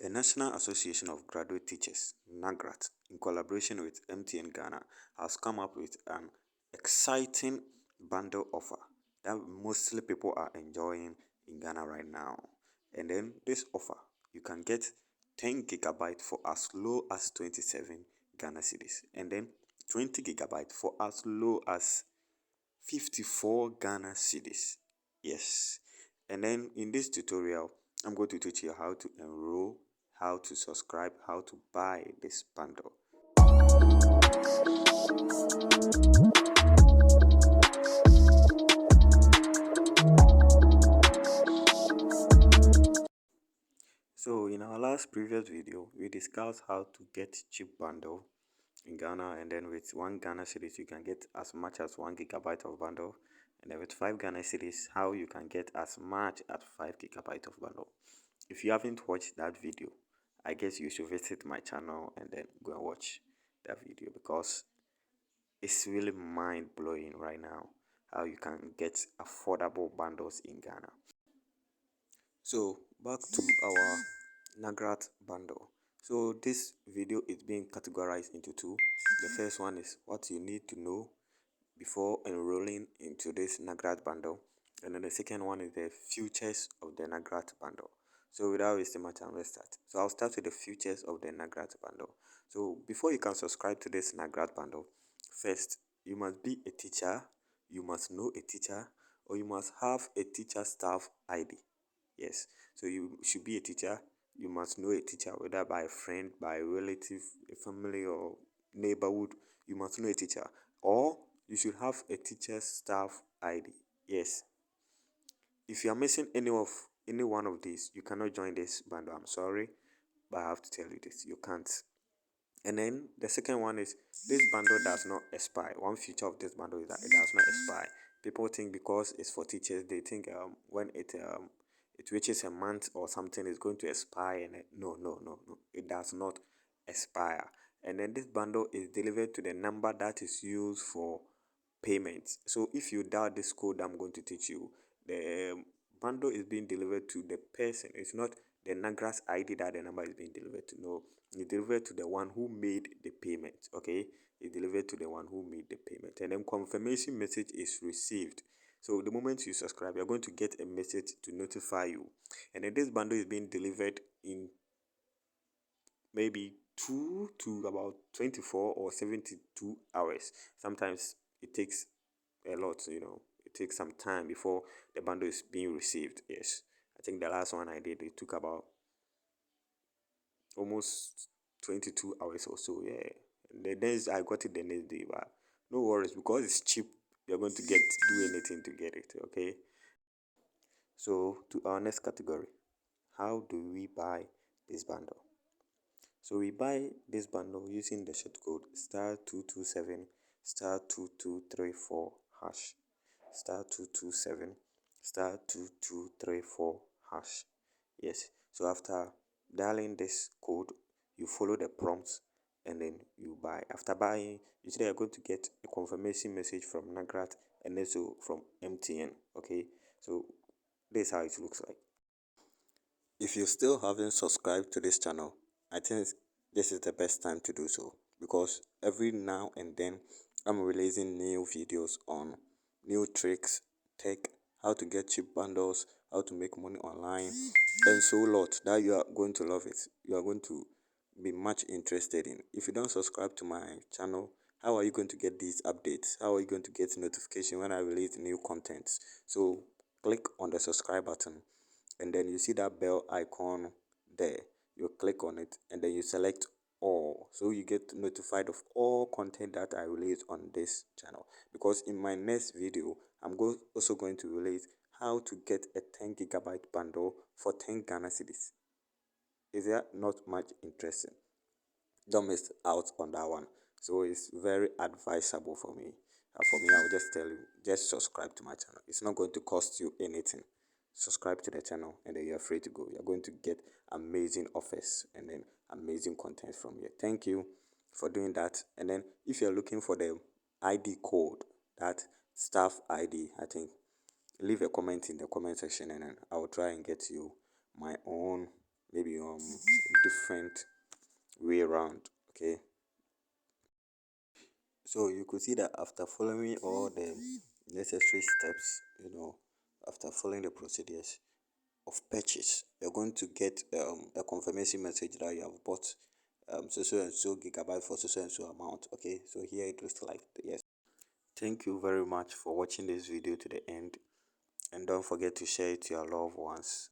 The National Association of Graduate Teachers, NAGRAT, in collaboration with MTN Ghana, has come up with an exciting bundle offer that mostly people are enjoying in Ghana right now. And then this offer, you can get 10 gigabyte for as low as 27 Ghana cedis, and then 20 gigabyte for as low as 54 Ghana cedis. Yes. And then in this tutorial, I'm going to teach you how to enroll, how to subscribe, how to buy this bundle. So in our last previous video, we discussed how to get cheap bundle in Ghana, and then with 1 Ghana cedis you can get as much as 1 gigabyte of bundle, and then with 5 Ghana cedis how you can get as much as 5 gigabyte of bundle. If you haven't watched that video, I guess you should visit my channel and then go and watch that video, because it's really mind-blowing right now how you can get affordable bundles in Ghana. So back to our NAGRAT bundle. So this video is being categorized into two. The first one is what you need to know before enrolling into this NAGRAT bundle, and then the second one is the features of the NAGRAT bundle. So without wasting much time, let's start. So I'll start with the features of the NAGRAT bundle. So before you can subscribe to this NAGRAT bundle, first you must be a teacher, you must know a teacher, or you must have a teacher staff ID. Yes, so you should be a teacher, you must know a teacher, whether by a friend, by a relative, a family, or neighborhood. You must know a teacher, or you should have a teacher's staff ID. Yes. If you are missing any one of these, you cannot join this bundle. I'm sorry, but I have to tell you this. You can't. And then the second one is this bundle does not expire. One feature of this bundle is that it does not expire. People think because it's for teachers, they think when it reaches a month or something, it's going to expire. And no, it does not expire. And then this bundle is delivered to the number that is used for payment. So if you dial this code I'm going to teach you, the bundle is being delivered to the person. It's not the NAGRAT's ID that the number is being delivered to. No, it's delivered to the one who made the payment. Okay, it's delivered to the one who made the payment, and then confirmation message is received. So the moment you subscribe, you're going to get a message to notify you, and then this bundle is being delivered in maybe 2 to about 24 or 72 hours. Sometimes it takes a lot, it takes some time before the bundle is being received. Yes, I think the last one I did, it took about almost 22 hours or so. Yeah, and the next I got it the next day, but no worries, because it's cheap, you're going to do anything to get it. Okay, so to our next category, how do we buy this bundle? So we buy this bundle using the short code *227 *2234 hash, *227 *2234 hash. Yes, so after dialing this code, you follow the prompts and then you buy. After buying, usually you're going to get a confirmation message from NAGRAT and also from MTN. Okay, so this is how it looks like. If you still haven't subscribed to this channel, I think this is the best time to do so, because every now and then I'm releasing new videos on new tricks, tech, how to get cheap bundles, how to make money online, and so lot that you are going to love it. You are going to be much interested in. If you don't subscribe to my channel, how are you going to get these updates? How are you going to get notification when I release new content? So click on the subscribe button, and then you see that bell icon there. You click on it and then you select all, so you get notified of all content that I release on this channel. Because in my next video, I'm also going to release how to get a 10 gigabyte bundle for 10 Ghana cedis. Is that not much interesting? Don't miss out on that one. So it's very advisable for me. For me, I will just tell you, just subscribe to my channel. It's not going to cost you anything. Subscribe to the channel and then you're free to go. You're going to get amazing offers and then amazing content from here. Thank you for doing that. And then if you're looking for the ID code, that staff ID, I think, leave a comment in the comment section and then I will try and get you my own maybe different way around. Okay, so you could see that after following all the necessary steps, after following the procedures of purchase, you're going to get a confirmation message that you have bought so and so gigabyte for so and so amount. Okay, so here it looks like yes. Thank you very much for watching this video to the end, and don't forget to share it to your loved ones.